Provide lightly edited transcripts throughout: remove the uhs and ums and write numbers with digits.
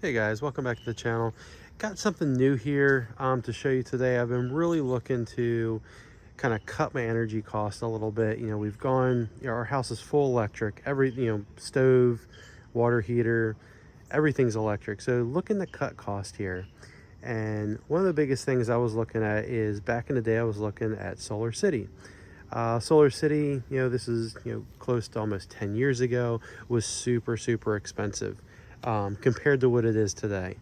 Hey guys, welcome back to the channel. Got something new here to show you today. I've been really looking to kind of cut my energy cost a little bit. We've gone, our house is full electric, stove, water heater, everything's electric. So looking to cut cost here. And one of the biggest things I was looking at is back in the day, I was looking at Solar City. Solar City, this is, close to almost 10 years ago, was super, super expensive compared to what it is today.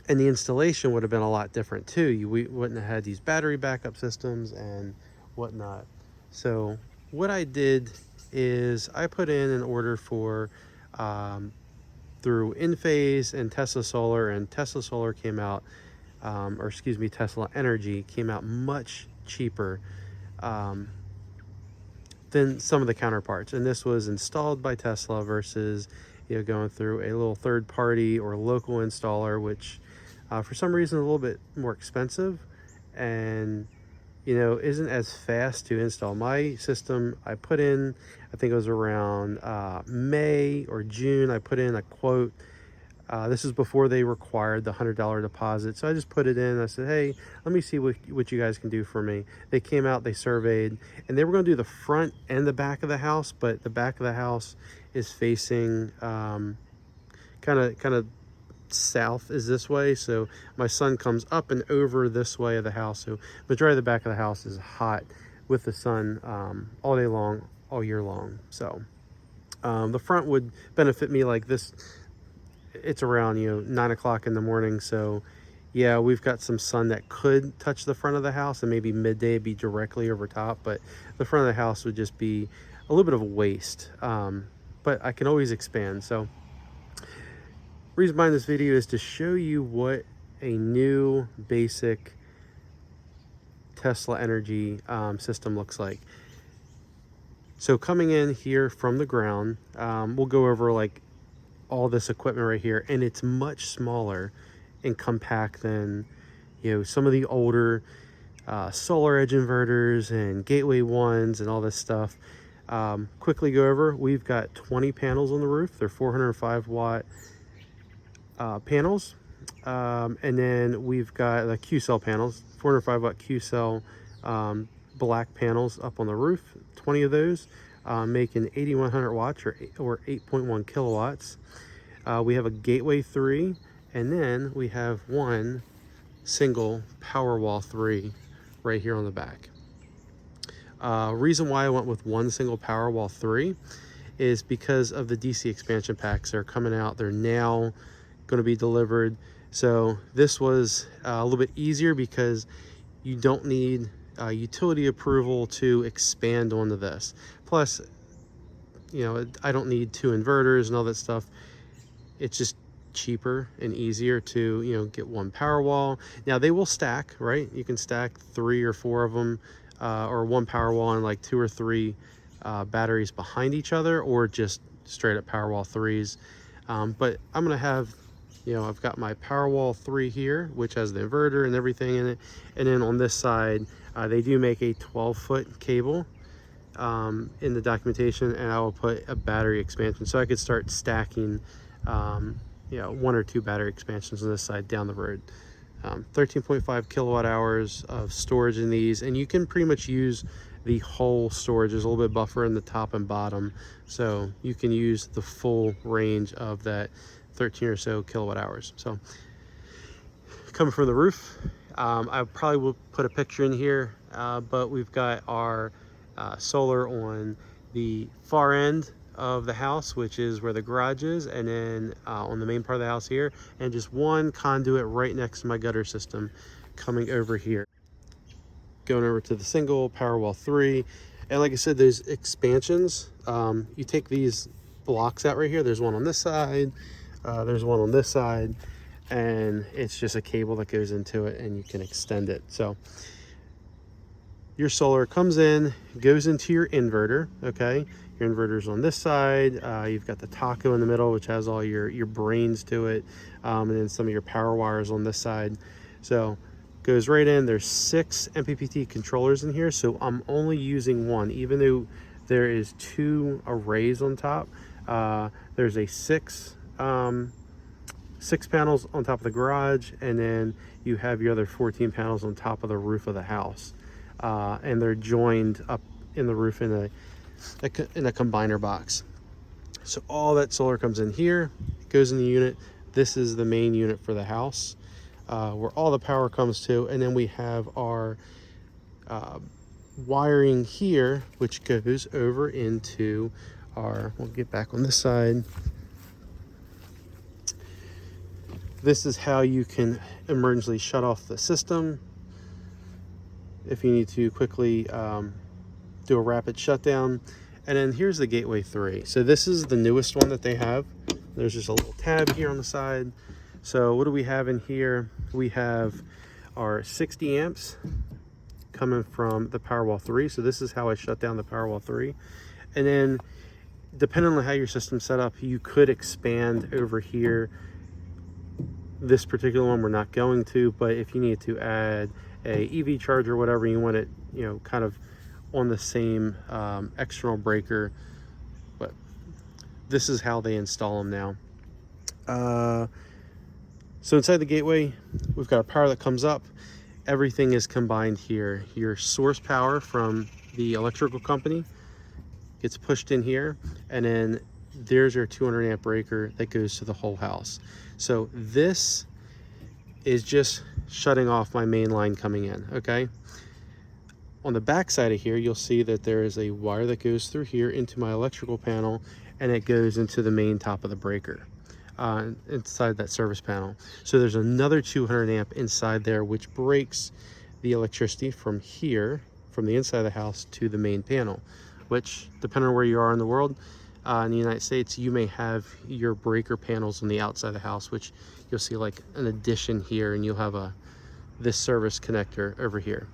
And the installation would have been a lot different too. We wouldn't have had these battery backup systems and whatnot. So what I did is I put in an order for through Enphase and Tesla Solar, and Tesla Solar came out, or excuse me, Tesla Energy came out much cheaper than some of the counterparts. And this was installed by Tesla versus going through a little third party or local installer, which for some reason a little bit more expensive and isn't as fast to install. My system, I put in, I think it was around May or June, I put in a quote. This is before they required the $100 deposit. So I just put it in. I said, hey, let me see what you guys can do for me. They came out, they surveyed, and they were going to do the front and the back of the house, but the back of the house is facing kind of south is this way. So my sun comes up and over this way of the house. So majority of the back of the house is hot with the sun all day long, all year long. So the front would benefit me like this. It's around 9 o'clock in the morning, so yeah, we've got some sun that could touch the front of the house, and maybe midday be directly over top, but the front of the house would just be a little bit of a waste. But I can always expand. So reason behind this video is to show you what a new basic Tesla Energy system looks like. So coming in here from the ground, we'll go over like all this equipment right here, and it's much smaller and compact than some of the older solar edge inverters and gateway ones and all this stuff. Quickly go over, we've got 20 panels on the roof. They're 405 watt panels, and then we've got the Qcell panels, 405 watt Qcell black panels up on the roof, 20 of those, making 8100 watts or 8.1 kilowatts. We have a gateway 3, and then we have one single PowerWall 3 right here on the back. Reason why I went with one single PowerWall 3 is because of the DC expansion packs that are coming out. They're now going to be delivered. So this was a little bit easier because you don't need utility approval to expand onto this. Plus, I don't need 2 inverters and all that stuff. It's just cheaper and easier to get one PowerWall. Now they will stack, right? You can stack 3 or 4 of them, or one PowerWall and like 2 or 3 batteries behind each other, or just straight up PowerWall 3s. But I'm gonna have, I've got my PowerWall 3 here, which has the inverter and everything in it, and then on this side they do make a 12-foot cable in the documentation, and I will put a battery expansion, so I could start stacking 1 or 2 battery expansions on this side down the road. 13.5 kilowatt hours of storage in these, and you can pretty much use the whole storage. There's a little bit of buffer in the top and bottom, so you can use the full range of that 13 or so kilowatt hours. So coming from the roof, I probably will put a picture in here, but we've got our solar on the far end of the house, which is where the garage is, and then on the main part of the house here, and just one conduit right next to my gutter system coming over here. Going over to the single PowerWall 3, and like I said, there's expansions. You take these blocks out right here, there's one on this side, there's one on this side, and it's just a cable that goes into it and you can extend it. So your solar comes in, goes into your inverter, okay? Your inverter's on this side. You've got the taco in the middle, which has all your brains to it, and then some of your power wires on this side. So goes right in. There's 6 MPPT controllers in here, so I'm only using one, even though there is 2 arrays on top. There's a 6 6 panels on top of the garage, and then you have your other 14 panels on top of the roof of the house, and they're joined up in the roof in a combiner box. So all that solar comes in here, goes in the unit. This is the main unit for the house, where all the power comes to, and then we have our wiring here, which goes over into our, we'll get back on this side. This is how you can emergency shut off the system if you need to quickly do a rapid shutdown. And then here's the Gateway 3. So this is the newest one that they have. There's just a little tab here on the side. So what do we have in here? We have our 60 amps coming from the PowerWall 3. So this is how I shut down the PowerWall 3. And then depending on how your system's set up, you could expand over here. This particular one we're not going to, but if you need to add a EV charger or whatever, you want it, you know, kind of on the same external breaker. But this is how they install them now. So inside the Gateway, we've got a power that comes up. Everything is combined here. Your source power from the electrical company gets pushed in here, and then there's your 200 amp breaker that goes to the whole house. So this is just shutting off my main line coming in, okay? On the back side of here, you'll see that there is a wire that goes through here into my electrical panel, and it goes into the main top of the breaker inside that service panel. So there's another 200 amp inside there, which breaks the electricity from here, from the inside of the house to the main panel, which depending on where you are in the world, in the United States, you may have your breaker panels on the outside of the house, which you'll see like an addition here, and you'll have this service connector over here.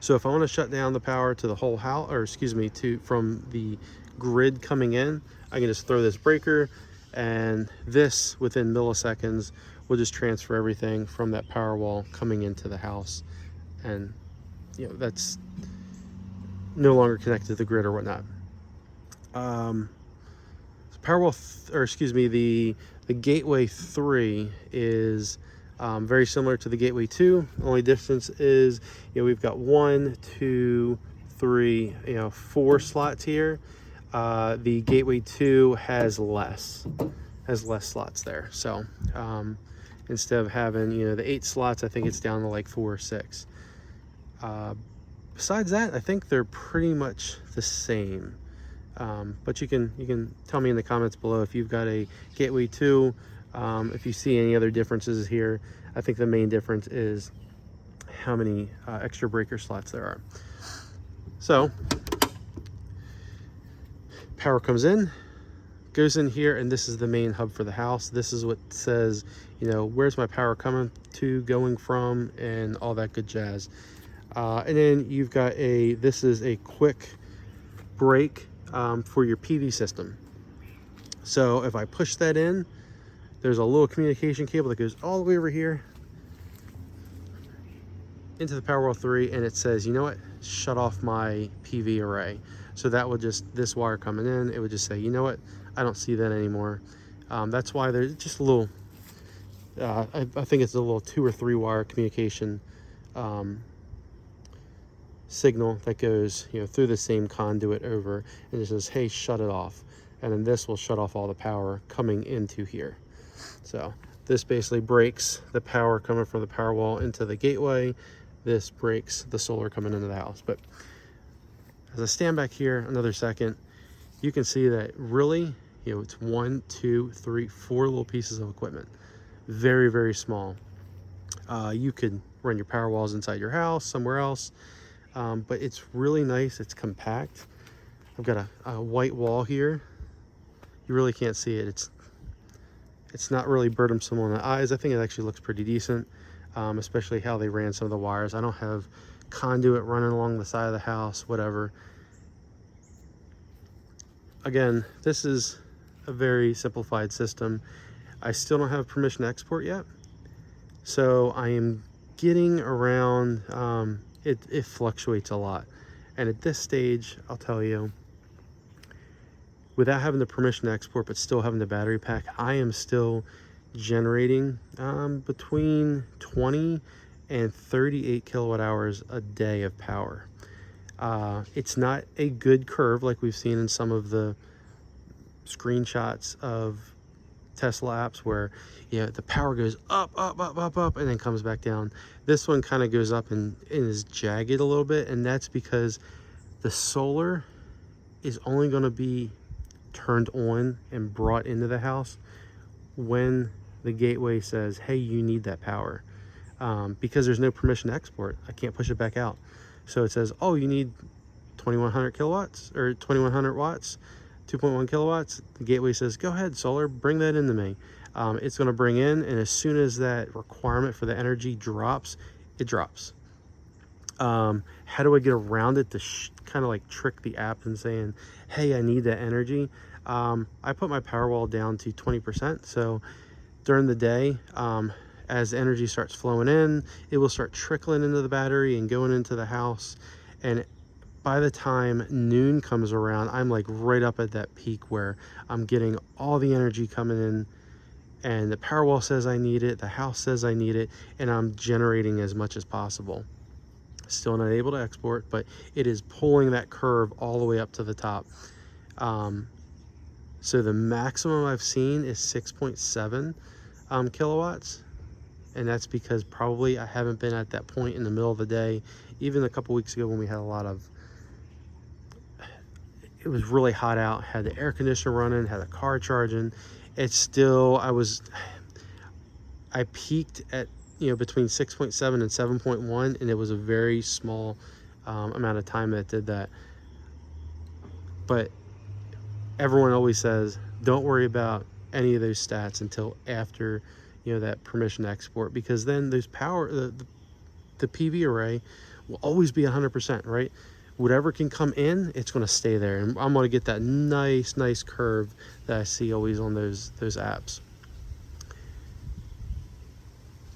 So if I want to shut down the power to the whole house, or excuse me, from the grid coming in, I can just throw this breaker, and this within milliseconds will just transfer everything from that PowerWall coming into the house, and you know that's no longer connected to the grid or whatnot. PowerWall, or excuse me, the Gateway 3 is very similar to the Gateway 2. The only difference is, you know, we've got 1, 2, 3, 4 slots here. The Gateway 2 has less slots there. So instead of having, the 8 slots, I think it's down to like 4 or 6. Besides that, I think they're pretty much the same. But you can tell me in the comments below if you've got a Gateway 2, if you see any other differences here. I think the main difference is how many extra breaker slots there are. So power comes in, goes in here, and this is the main hub for the house. This is what says, where's my power coming to, going from, and all that good jazz. And then you've got this is a quick break for your PV system. So if I push that in, there's a little communication cable that goes all the way over here into the PowerWall 3, and it says, you know what, shut off my PV array. So that would just, this wire coming in, it would just say, you know what, I don't see that anymore. That's why there's just a little, I think it's a little 2 or 3 wire communication signal that goes through the same conduit over, and it says, hey, shut it off. And then this will shut off all the power coming into here. So this basically breaks the power coming from the PowerWall into the Gateway. This breaks the solar coming into the house. But as I stand back here another second, you can see that really, it's 1, 2, 3, 4 little pieces of equipment. Very, very small. You could run your PowerWalls inside your house, somewhere else. But it's really nice. It's compact. I've got a white wall here. You really can't see it. It's not really burdensome on the eyes. I think it actually looks pretty decent, especially how they ran some of the wires. I don't have conduit running along the side of the house, whatever. Again, this is a very simplified system. I still don't have permission to export yet, so I am getting around. It fluctuates a lot, and at this stage, I'll tell you, without having the permission to export but still having the battery pack, I am still generating between 20 and 38 kilowatt hours a day of power. It's not a good curve like we've seen in some of the screenshots of Tesla apps where, you know, the power goes up, up, up, up, up, and then comes back down. This one kind of goes up and is jagged a little bit, and that's because the solar is only going to be turned on and brought into the house when the gateway says, hey, you need that power. Because there's no permission to export, I can't push it back out. So it says, oh, you need 2100 kilowatts or 2100 watts, 2.1 kilowatts. The gateway says, go ahead, solar, bring that into me. It's going to bring in, and as soon as that requirement for the energy drops, it drops. How do I get around it to kind of like trick the app and saying, hey, I need that energy? I put my PowerWall down to 20%. So during the day, as energy starts flowing in, it will start trickling into the battery and going into the house. And by the time noon comes around, I'm like right up at that peak where I'm getting all the energy coming in, and the PowerWall says I need it, the house says I need it, and I'm generating as much as possible. Still not able to export, but it is pulling that curve all the way up to the top. So the maximum I've seen is 6.7 kilowatts. And that's because probably I haven't been at that point in the middle of the day. Even a couple weeks ago when we had a lot of, it was really hot out, had the air conditioner running, had the car charging. It's still, I peaked at, you know, between 6.7 and 7.1, and it was a very small amount of time that did that. But everyone always says, don't worry about any of those stats until after, you know, that permission to export, because then those power, the PV array will always be 100%, right? Whatever can come in, it's going to stay there, and I'm going to get that nice curve that I see always on those apps.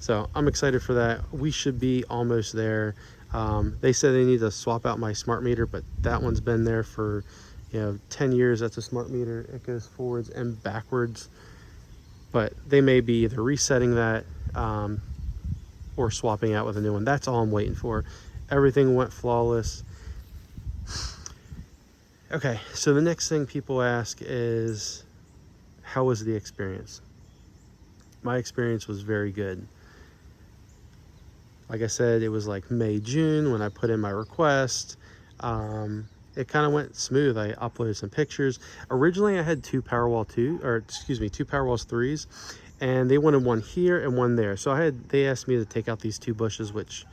So I'm excited for that. We should be almost there. They said they need to swap out my smart meter, but that one's been there for, you know, 10 years. That's a smart meter. It goes forwards and backwards. But they may be either resetting that or swapping out with a new one. That's all I'm waiting for. Everything went flawless. Okay, so the next thing people ask is, how was the experience? My experience was very good. Like I said, it was like May, June when I put in my request. It kind of went smooth. I uploaded some pictures. Originally, I had two PowerWalls 3s, and they wanted one here and one there. So they asked me to take out these two bushes, which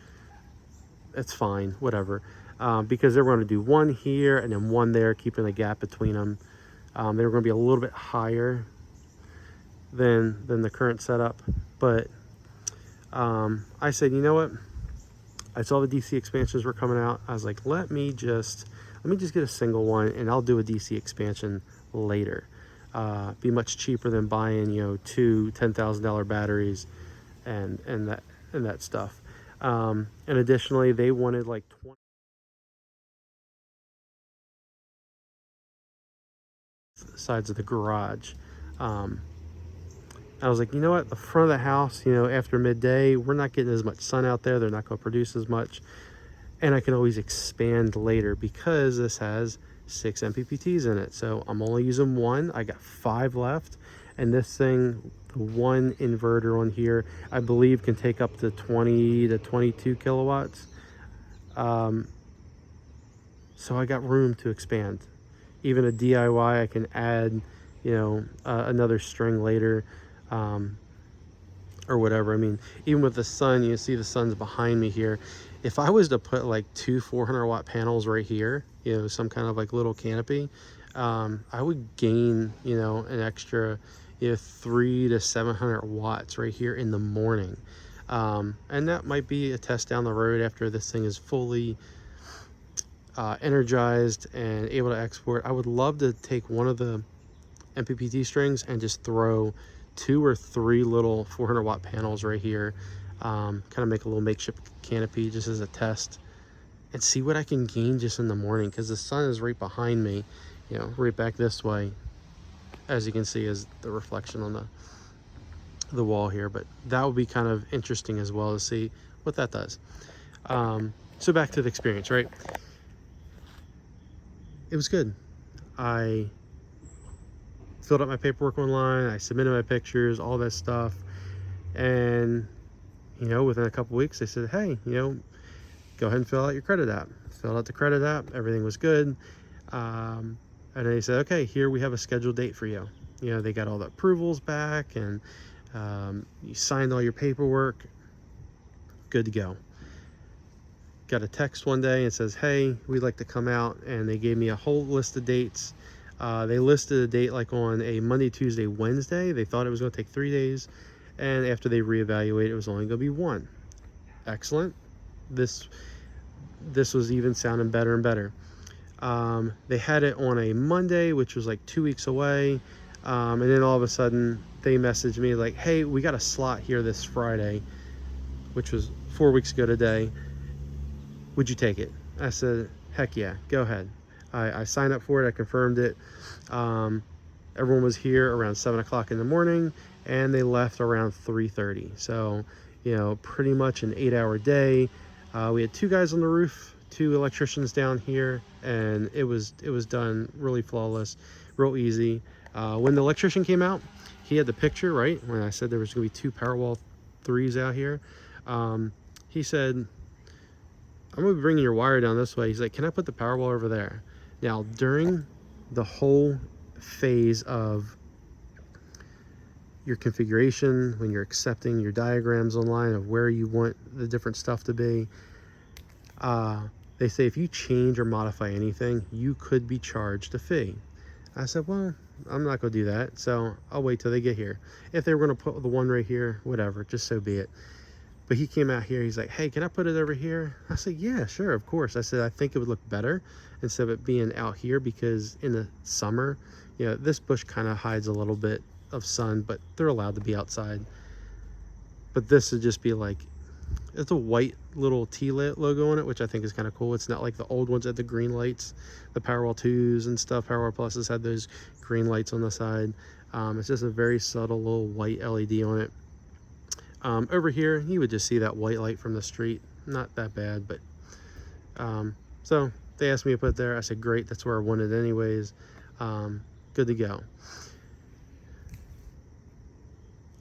that's fine, whatever, because they were going to do one here and then one there, keeping the gap between them. They were going to be a little bit higher than the current setup, but I said, you know what? I saw the DC expansions were coming out. I was like, let me just get a single one, and I'll do a DC expansion later. Be much cheaper than buying, you know, two $10,000 batteries and that stuff. And additionally, they wanted like 20 sides of the garage. I was like, you know what, the front of the house, you know, after midday, we're not getting as much sun out there. They're not going to produce as much. And I can always expand later because this has 6 MPPTs in it. So I'm only using one. I got 5 left. And this thing, the one inverter on here, I believe can take up to 20 to 22 kilowatts. So I got room to expand. Even a DIY, I can add, you know, another string later. Or whatever. I mean, even with the sun, you see the sun's behind me here. If I was to put like 2 400-watt panels right here, you know, some kind of like little canopy, I would gain, you know, an extra, you know, 300 to 700 watts right here in the morning. And that might be a test down the road after this thing is fully energized and able to export. I would love to take one of the MPPT strings and just throw 2 or 3 little 400-watt panels right here, kind of make a little makeshift canopy just as a test, and see what I can gain just in the morning, because the sun is right behind me, you know, right back this way, as you can see, is the reflection on the wall here, but that would be kind of interesting as well to see what that does. So back to the experience, right? It was good. I filled out my paperwork online, I submitted my pictures, all that stuff, and you know, within a couple weeks they said, hey, you know, go ahead and fill out your credit app. Filled out the credit app, everything was good. And they said, okay, here we have a scheduled date for you. You know, they got all the approvals back, and you signed all your paperwork, good to go. Got a text one day and says, hey, we'd like to come out, and they gave me a whole list of dates. They listed a date like on a Monday, Tuesday, Wednesday. They thought it was going to take 3 days, and after they reevaluated, it was only going to be 1. Excellent. This was even sounding better and better. They had it on a Monday, which was like 2 weeks away, and then all of a sudden they messaged me like, hey, we got a slot here this Friday, which was 4 weeks ago today. Would you take it? I said, heck yeah, go ahead. I signed up for it, I confirmed it. Everyone was here around 7 o'clock in the morning, and they left around 3:30. So, you know, pretty much an 8-hour day. We had 2 guys on the roof, 2 electricians down here, and it was done really flawless, real easy. When the electrician came out, he had the picture, right? When I said there was gonna be 2 PowerWall 3s out here, he said, I'm gonna be bringing your wire down this way. He's like, can I put the PowerWall over there? Now, during the whole phase of your configuration, when you're accepting your diagrams online of where you want the different stuff to be, they say if you change or modify anything, you could be charged a fee. I said, well, I'm not going to do that, so I'll wait till they get here. If they were going to put the one right here, whatever, just so be it. But he came out here, he's like, hey, can I put it over here? I said, yeah, sure, of course. I said, I think it would look better instead of it being out here, because in the summer, you know, this bush kind of hides a little bit of sun, but they're allowed to be outside. But this would just be like, it's a white little T-lit logo on it, which I think is kind of cool. It's not like the old ones had the green lights, the PowerWall 2s and stuff. PowerWall Pluses had those green lights on the side. It's just a very subtle little white LED on it. Over here, you would just see that white light from the street. Not that bad, but so they asked me to put it there. I said, great, that's where I wanted it anyways. Good to go.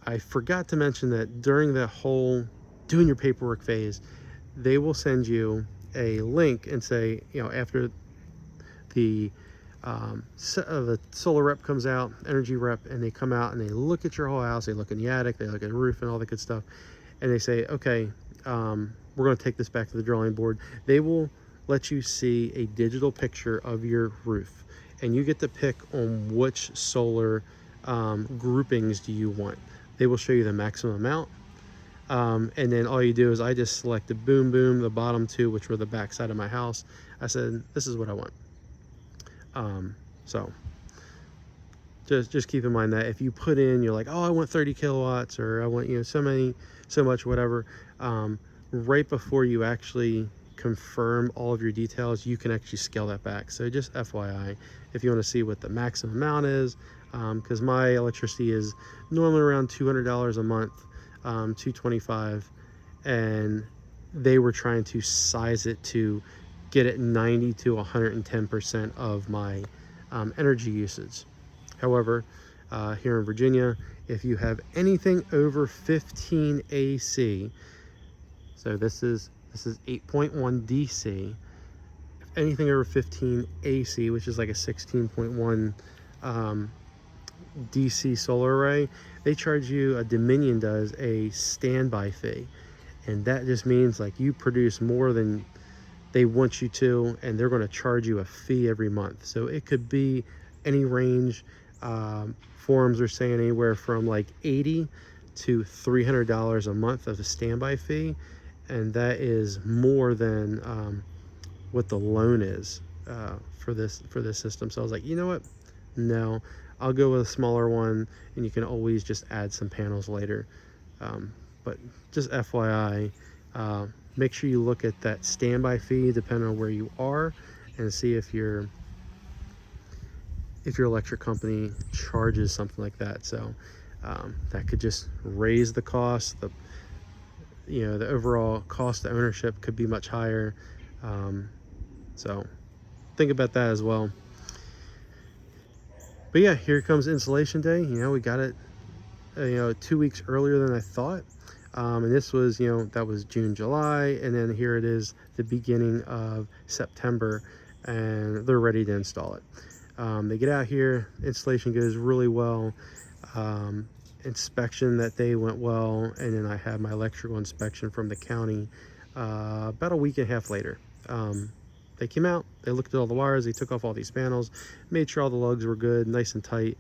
I forgot to mention that during the whole doing your paperwork phase, they will send you a link and say, you know, after the solar rep comes out, energy rep, and they come out and they look at your whole house, they look in the attic, they look at the roof and all that good stuff, and they say, okay, we're going to take this back to the drawing board. They will let you see a digital picture of your roof, and you get to pick on which solar groupings do you want. They will show you the maximum amount, and then all you do is I just selected boom boom, the bottom 2, which were the back side of my house. I said, this is what I want. So just keep in mind that if you put in, you're like, oh, I want 30 kilowatts, or I want, you know, so much, whatever, right before you actually confirm all of your details, you can actually scale that back. So just FYI, if you want to see what the maximum amount is, because my electricity is normally around $200 a month, $225, and they were trying to size it to get it 90 to 110% of my energy usage. However, here in Virginia, if you have anything over 15 AC, so this is 8.1 DC, if anything over 15 AC, which is like a 16.1 DC solar array, they charge you, a Dominion does, a standby fee. And that just means like you produce more than they want you to, and they're going to charge you a fee every month. So it could be any range. Forums are saying anywhere from like $80 to $300 a month of a standby fee, and that is more than what the loan is for this system. So I was like, you know what? No, I'll go with a smaller one, and you can always just add some panels later. But just FYI, make sure you look at that standby fee depending on where you are, and see if your electric company charges something like that. So that could just raise the cost. The overall cost of ownership could be much higher. So think about that as well. But yeah, here comes installation day. We got it 2 weeks earlier than I thought. And this was, that was June, July, and then here it is the beginning of September, and they're ready to install it. They get out here, installation goes really well. Inspection that day went well, and then I had my electrical inspection from the county about a week and a half later. They came out, they looked at all the wires, they took off all these panels, made sure all the lugs were good, nice and tight,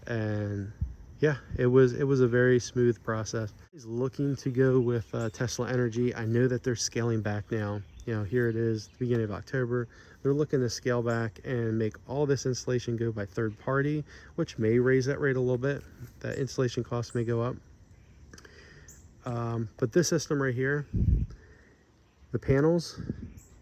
and yeah, it was a very smooth process. He's looking to go with Tesla Energy. I know that they're scaling back now. Here it is, the beginning of October. They're looking to scale back and make all this installation go by third party, which may raise that rate a little bit. That installation cost may go up. But this system right here, the panels,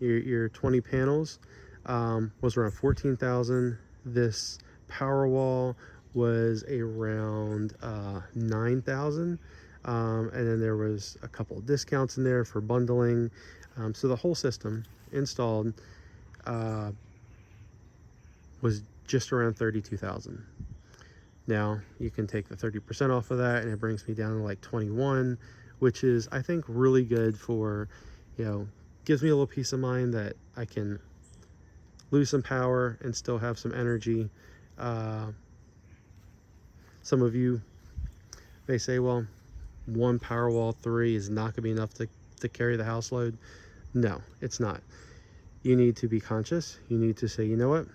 your 20 panels, was around $14,000. This PowerWall was around $9,000, and then there was a couple of discounts in there for bundling. So the whole system installed was just around $32,000. Now you can take the 30% off of that, and it brings me down to like 21, which is, I think, really good for, gives me a little peace of mind that I can lose some power and still have some energy. Some of you may say, well, one PowerWall 3 is not going to be enough to carry the house load. No, it's not. You need to be conscious. You need to say, you know what?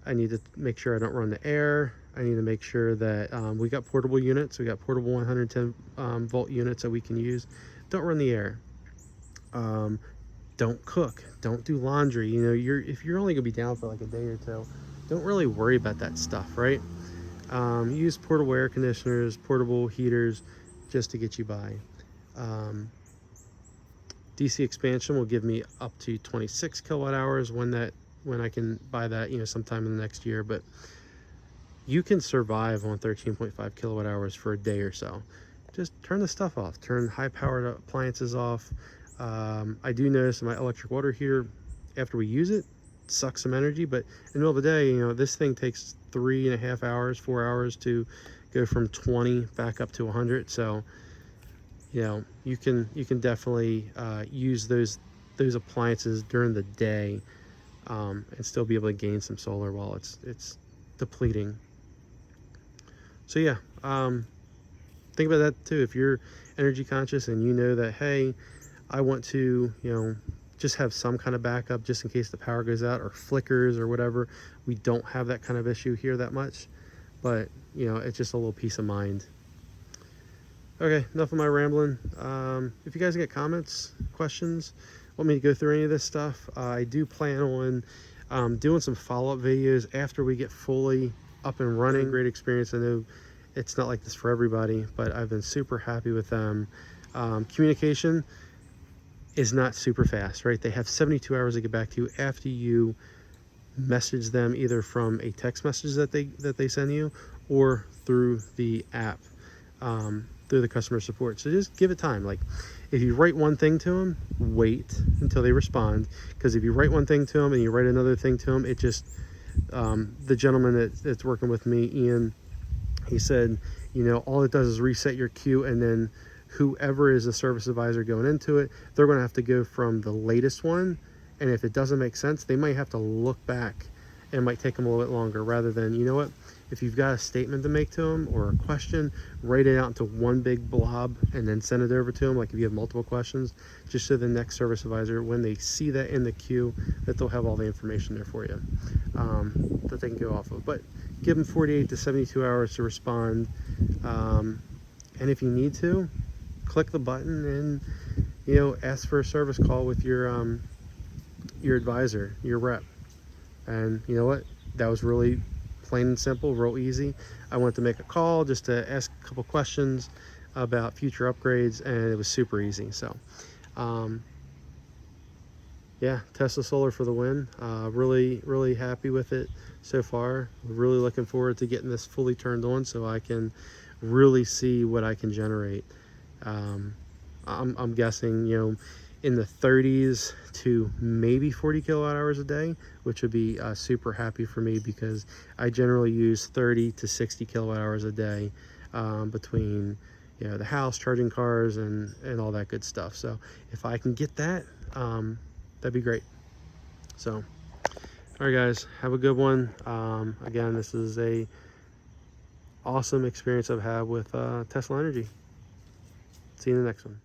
I need to make sure I don't run the air. I need to make sure that we got portable units. We got portable 110 volt units that we can use. Don't run the air. Don't cook. Don't do laundry. If you're only going to be down for like a day or two, don't really worry about that stuff, right? Use portable air conditioners, portable heaters, just to get you by. DC expansion will give me up to 26 kilowatt hours when I can buy that, sometime in the next year. But you can survive on 13.5 kilowatt hours for a day or so. Just turn the stuff off. Turn high-powered appliances off. I do notice my electric water heater, after we use it, sucks some energy, but in the middle of the day, this thing takes 3.5 hours, 4 hours to go from 20 back up to 100. So you can definitely use those appliances during the day, and still be able to gain some solar while it's depleting. So yeah, think about that too. If you're energy conscious and you know that, hey, I want to just have some kind of backup just in case the power goes out or flickers or whatever. We don't have that kind of issue here that much, but it's just a little peace of mind. Okay, enough of my rambling. If you guys get comments, questions, want me to go through any of this stuff, I do plan on doing some follow-up videos after we get fully up and running. Great experience. I know it's not like this for everybody, but I've been super happy with them. Communication is not super fast, right? They have 72 hours to get back to you after you message them, either from a text message that they send you or through the app, through the customer support. So just give it time. Like, if you write one thing to them, wait until they respond, because if you write one thing to them and you write another thing to them, it just the gentleman that's working with me, Ian, he said, all it does is reset your queue, and then whoever is a service advisor going into it, they're going to have to go from the latest one, and if it doesn't make sense, they might have to look back, and it might take them a little bit longer, rather than, if you've got a statement to make to them or a question, write it out into one big blob and then send it over to them, like if you have multiple questions, just so the next service advisor, when they see that in the queue, that they'll have all the information there for you, that they can go off of. But give them 48 to 72 hours to respond, and if you need to, click the button and ask for a service call with your advisor, your rep. And you know what, that was really plain and simple, real easy. I went to make a call just to ask a couple questions about future upgrades, and it was super easy. So yeah, Tesla Solar for the win. Really happy with it so far. Really looking forward to getting this fully turned on so I can really see what I can generate. I'm guessing, you know, in the 30s to maybe 40 kilowatt hours a day, which would be super happy for me, because I generally use 30 to 60 kilowatt hours a day between, you know, the house, charging cars, and all that good stuff. So if I can get that, that'd be great. So, all right, guys, have a good one. Again, this is a awesome experience I've had with Tesla Energy. See you in the next one.